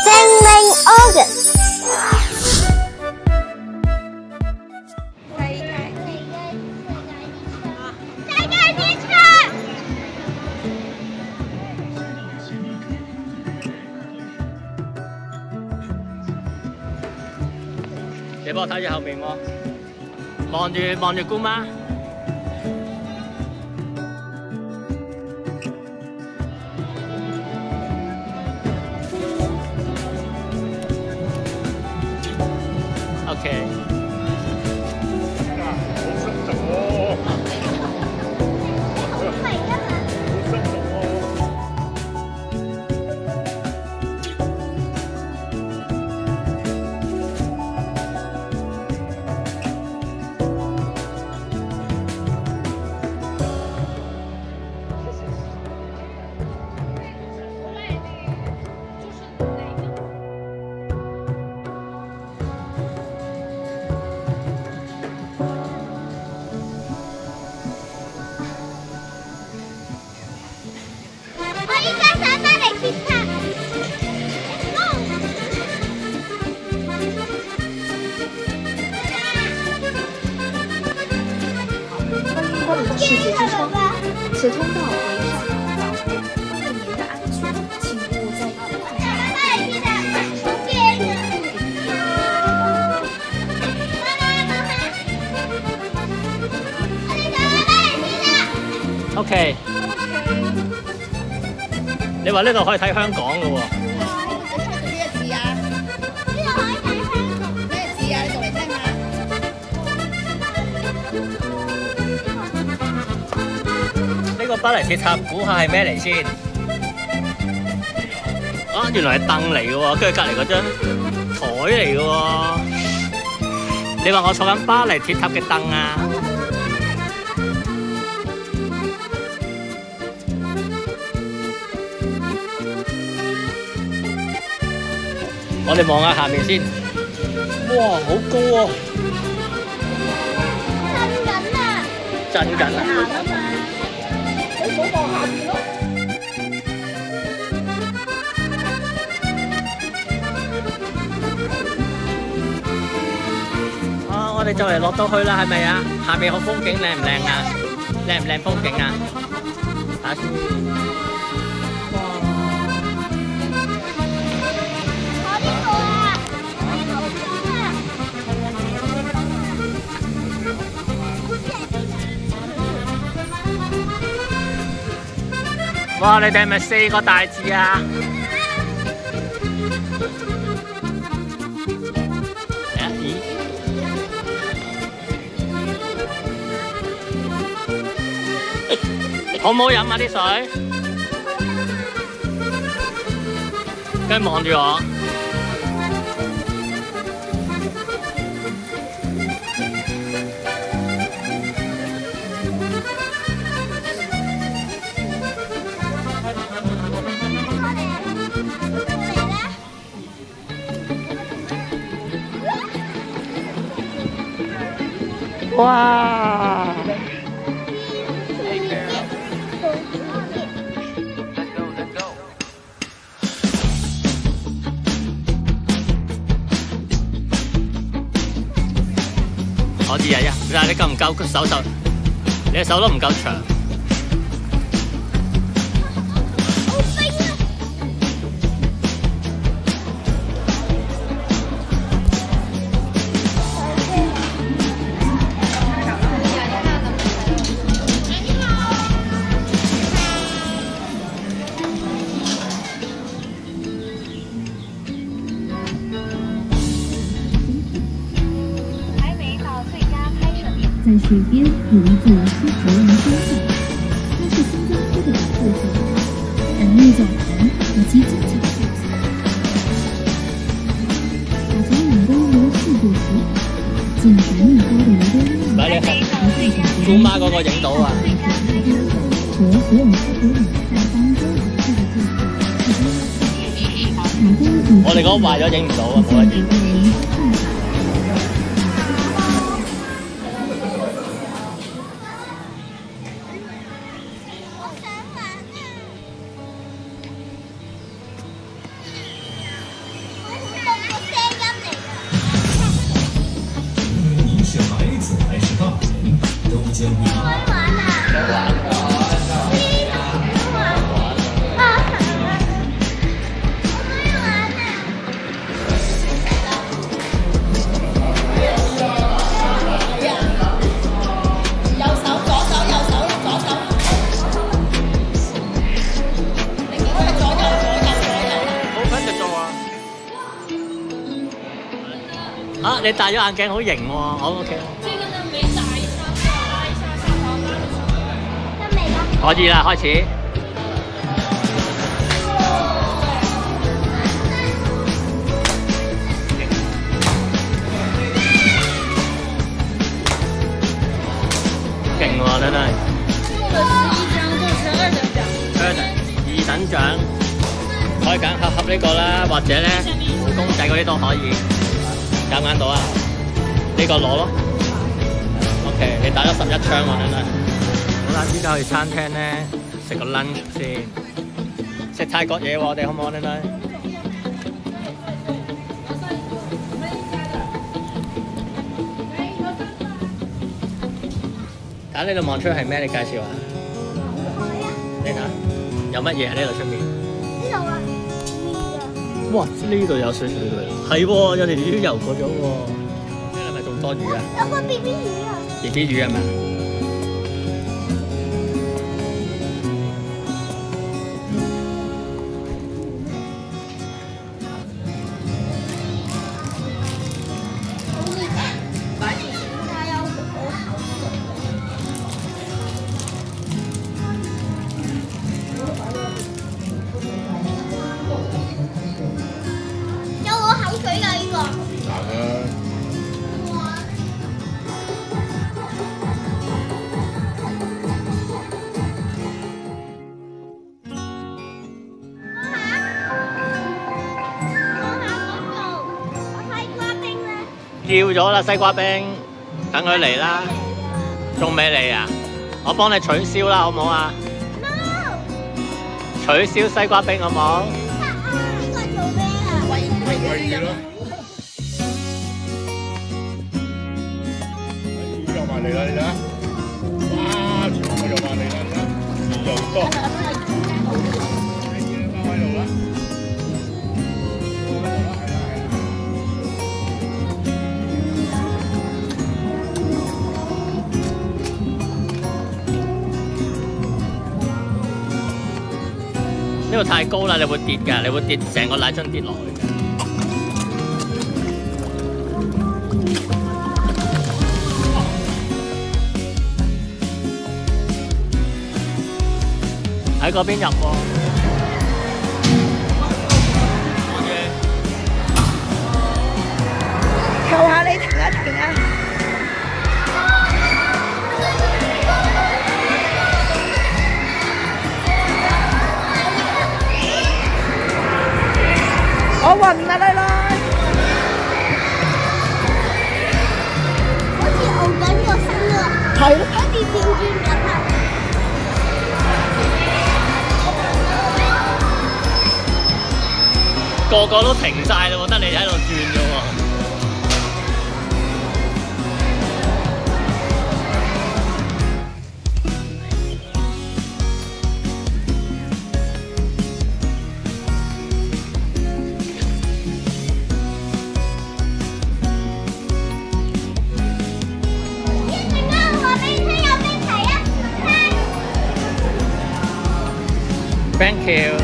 Singing August。你幫我睇住後面喎，望住姑媽。OK。世界之窗，此通道为上通道，为了您的安全，请勿在一路上。OK。你話呢度可以睇香港嘅喎。咩字啊？呢度可以睇香港。咩字啊？你讀嚟聽下。呢個巴黎鐵塔估下係咩嚟先？啊，原來係凳嚟嘅喎，跟住隔離嗰張台嚟嘅喎。你話我坐緊巴黎鐵塔嘅凳啊？我哋望下下面先。哇，好高啊！震緊啊！你唔好望下邊咯。啊，我哋就嚟落到去啦，係咪啊？下面個風景靚唔靚啊？靚唔靚風景啊？睇下先。哇！你哋係咪4個大字啊？好唔好飲啊啲水？跟住望住我。哇！可以啊，但係你夠唔夠手？你嘅手都唔夠長。在水边有一座西头人雕像，它是新加坡的特色人类澡堂以及精巧塑像。打从远端由视觉时，近100米高的云端面，姑媽嗰個影到啊！和荷尔斯伯里在当中展示的这个我哋嗰個壞咗影唔到啊，冇得影。啊！你戴咗眼鏡好型喎，好 OK。這個呢沒打一下，拉一下下巴，拉一下。得未啦？可以啦，開始。勁喎，真係。中了11張，做成2等獎。2等獎，可以揀盒呢個啦，或者咧公仔嗰啲都可以。揀唔揀到啊？呢個攞咯。OK， 你打咗11槍喎，真係。好啦，依家去餐廳咧食個 lunch 先，食泰國嘢喎，我哋好唔好？真係。睇呢度望出去係咩？你介紹下。你睇有乜嘢喺呢度出面？呢度啊，哇！呢度有水水㗎，係喎，有條魚游過咗喎。呢度係咪仲多魚啊？有個 BB 魚啊！BB 魚係咪？有我口水㗎呢個。叫咗啦，西瓜冰，等佢嚟啦。仲未嚟啊？我幫你取消啦，好唔好啊？ No， 取消西瓜冰好唔好？呢個做咩啊？喂魚咯，魚又埋嚟啦，你睇下，哇！全部又埋嚟啦，你睇，又多。放喺度啦。呢個太高啦，你會跌㗎，你會跌成個奶樽跌落去嘅。喺嗰邊入喎。求下你停一停啊！我暈啦，女女。好似熬緊個身啊！係咯。好似跳轉咁啊！個個都停晒啦，得你喺度轉啫喎。Thank you。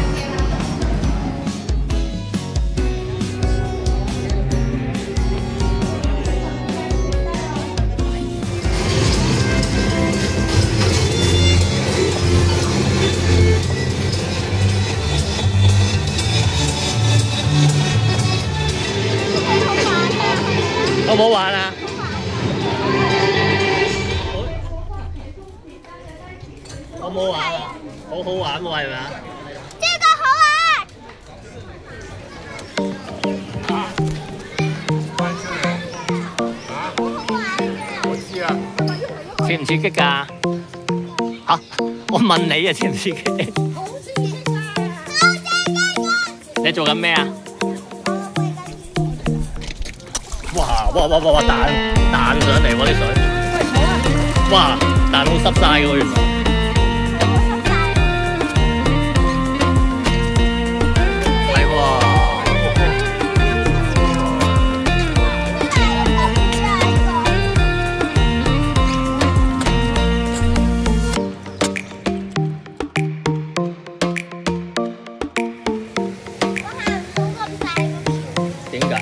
好唔好玩啊？好唔好玩啊？好好玩喎，係咪啊？刺唔刺激㗎？嚇！我問你啊，刺唔刺激？你做緊咩啊？哇！彈上嚟喎啲水！哇！彈蛋好濕晒嘅喎，原來。係喎。點解？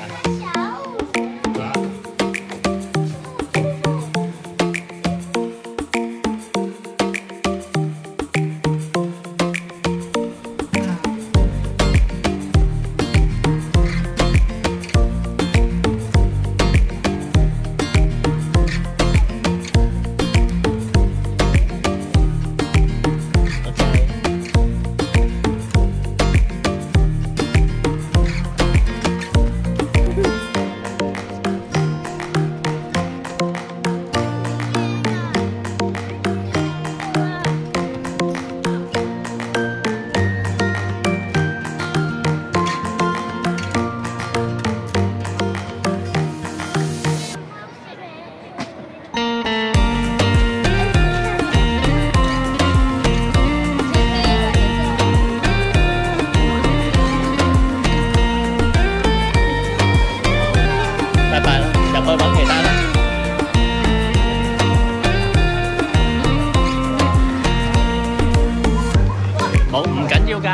冇唔緊要㗎。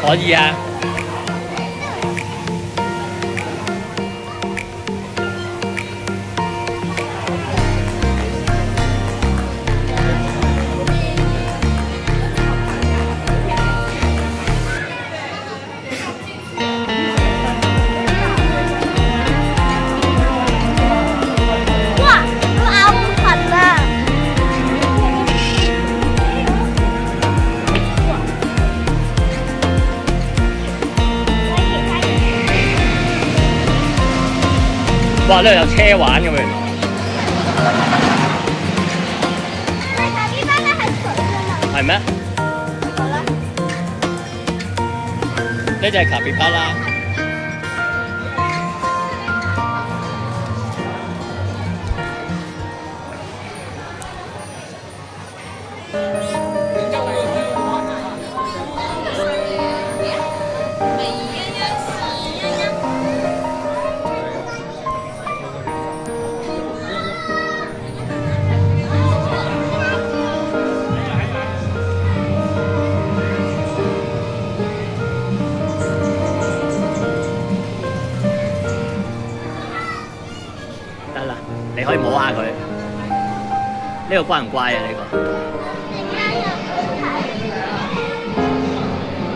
可以啊。哇！我咬唔痕啊！哇！呢度有車玩嘅喎，原來。係咩？呢隻係卡比巴拉。得啦，你可以摸下佢。呢個乖唔乖啊？呢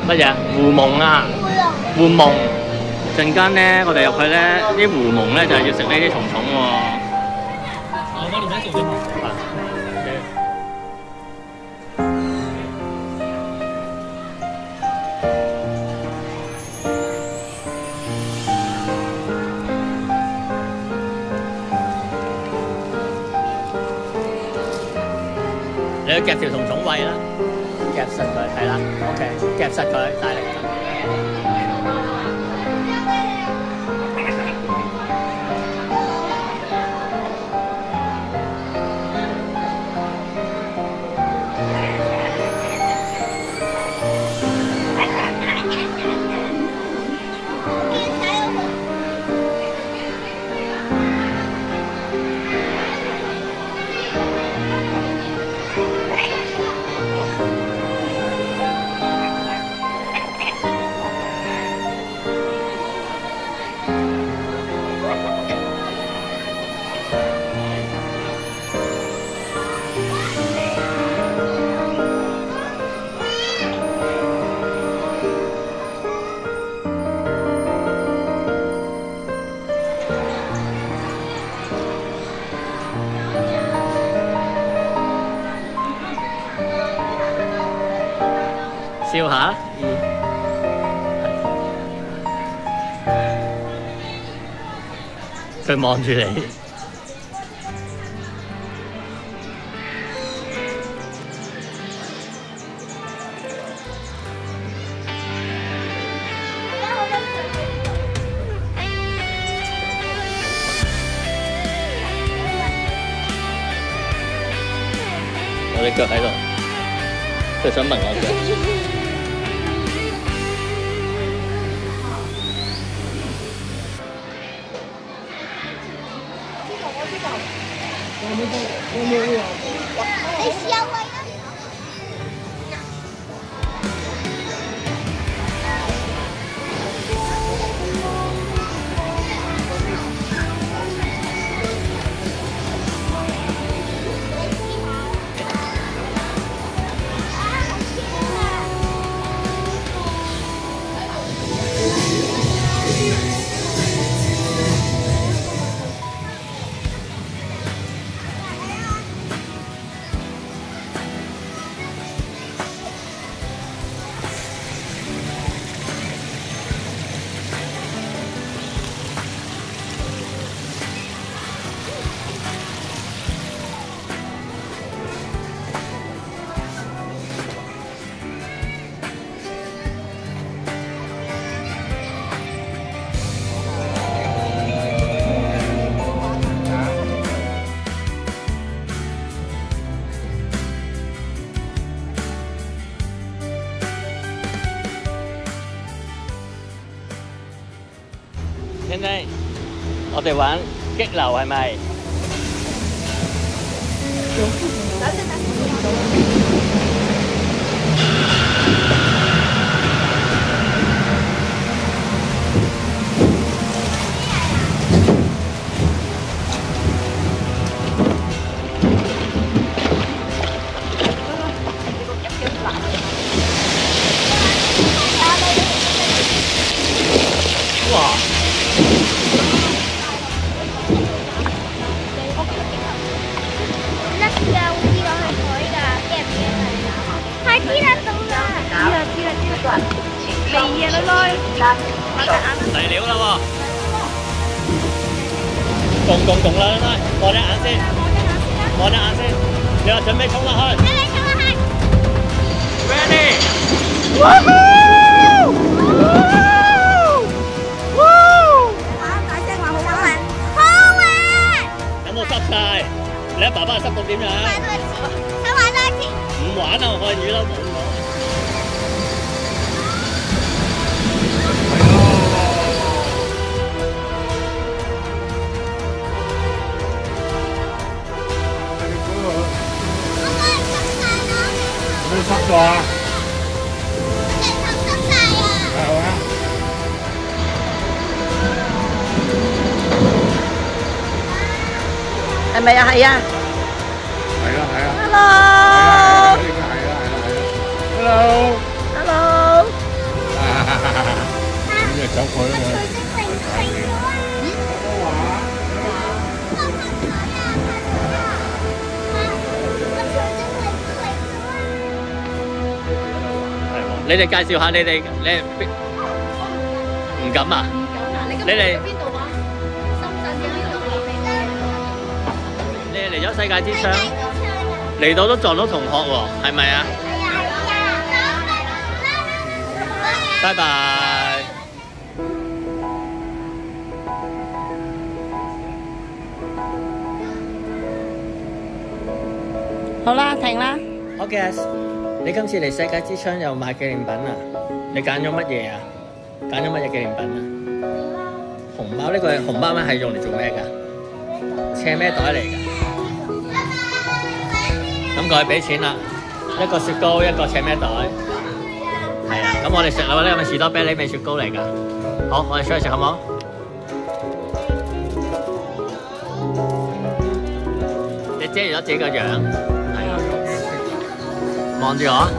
個乜嘢？狐獴啊！狐獴。陣間咧，我哋入去咧，啲狐獴咧就係要食呢啲蟲蟲喎。我裏面做啲乜？你去夾條蟲蟲喂啦，夾實佢，係啦 ，OK， 夾實佢，大力啲。笑下。佢望住你。我隻腳喺度，佢想聞我腳。你試下喂啊！聽聽，我哋玩激流係咪？哇！嚟料啦喎！共啦，望隻眼先，望隻眼先。你話準備衝落去 ？Ready！ 大聲話好玩，好玩！有冇濕晒？你阿爸爸濕到點樣？想玩多一次。唔玩啊！我看魚啦，冇講。有冇濕咗啊？濕晒啊！係嘛？係咪啊？係啊！係啊係啊。Hello！ 應該係啦。Hello！ 呢隻走佢啦。你哋介紹下你哋，唔敢啊？你哋邊度啊？深圳嘅邊度啊？你哋嚟咗世界之窗，嚟到都撞到同學喎，係咪啊？拜拜。好啦，停啦。好嘅，你今次嚟世界之窗又買紀念品啊？你揀咗乜嘢啊？揀咗乜嘢紀念品啊？紅包，呢個紅包咩係用嚟做咩㗎？斜咩袋嚟㗎？咁過去俾錢啦，一個雪糕，一個斜咩袋。係啊，咁我哋食啦，呢個咪士多啤梨味雪糕嚟㗎。好，我哋出去食好唔好？你遮住咗自己個樣，係啊，望住我。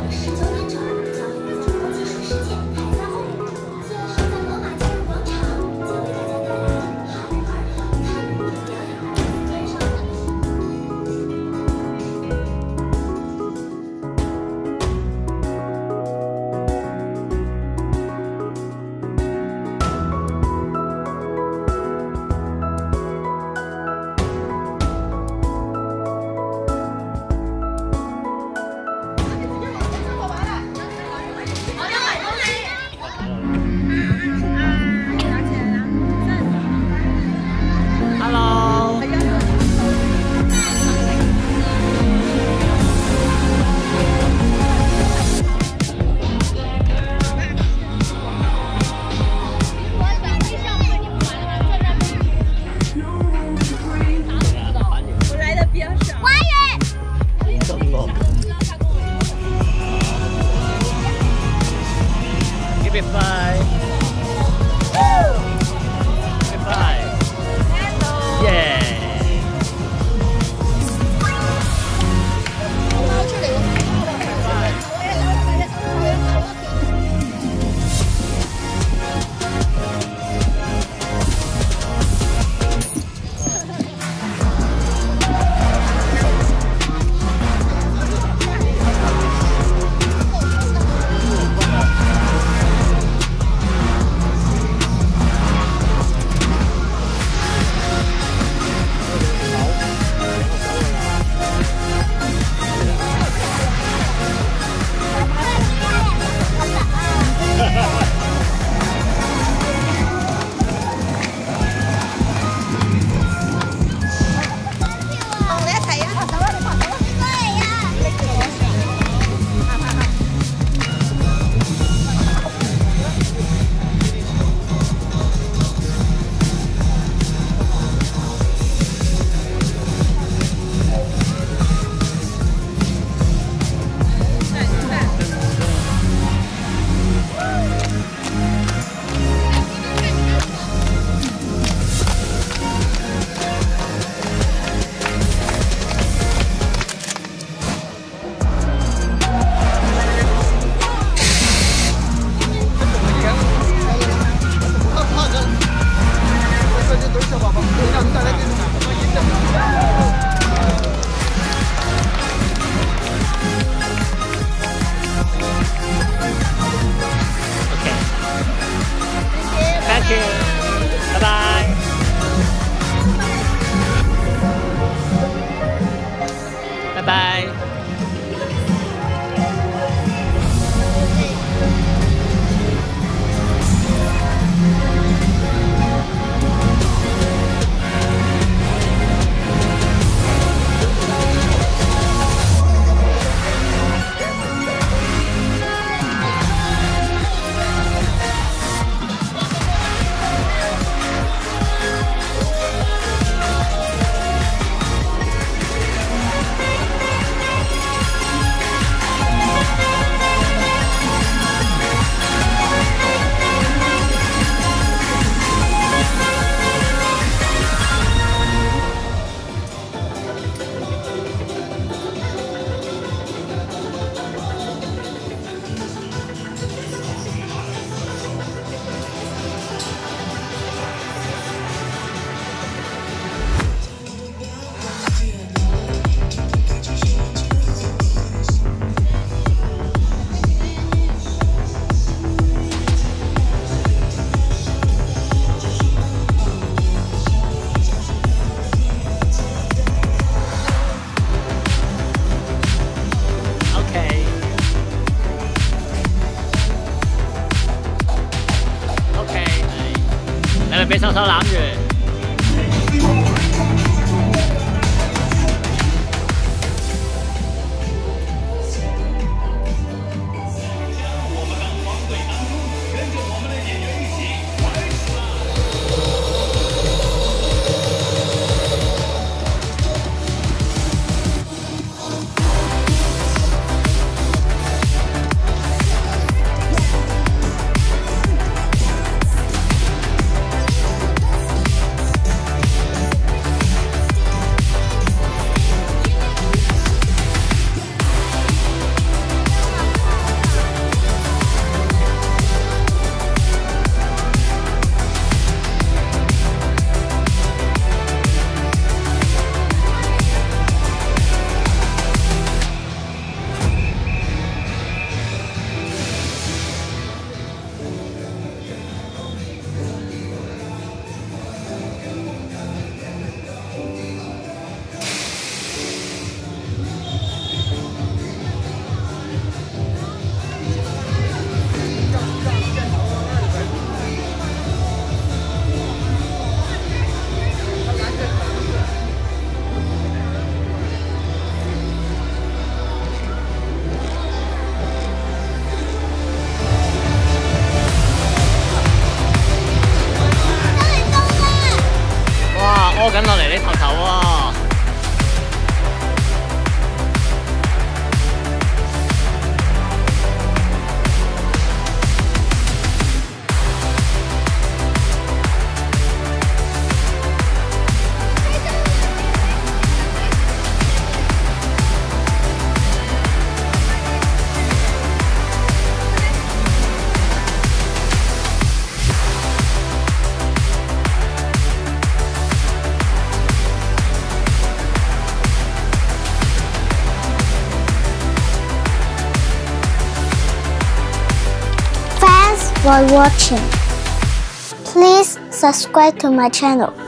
手攬住。屙緊落嚟你頭頭喎！For watching. Please subscribe to my channel.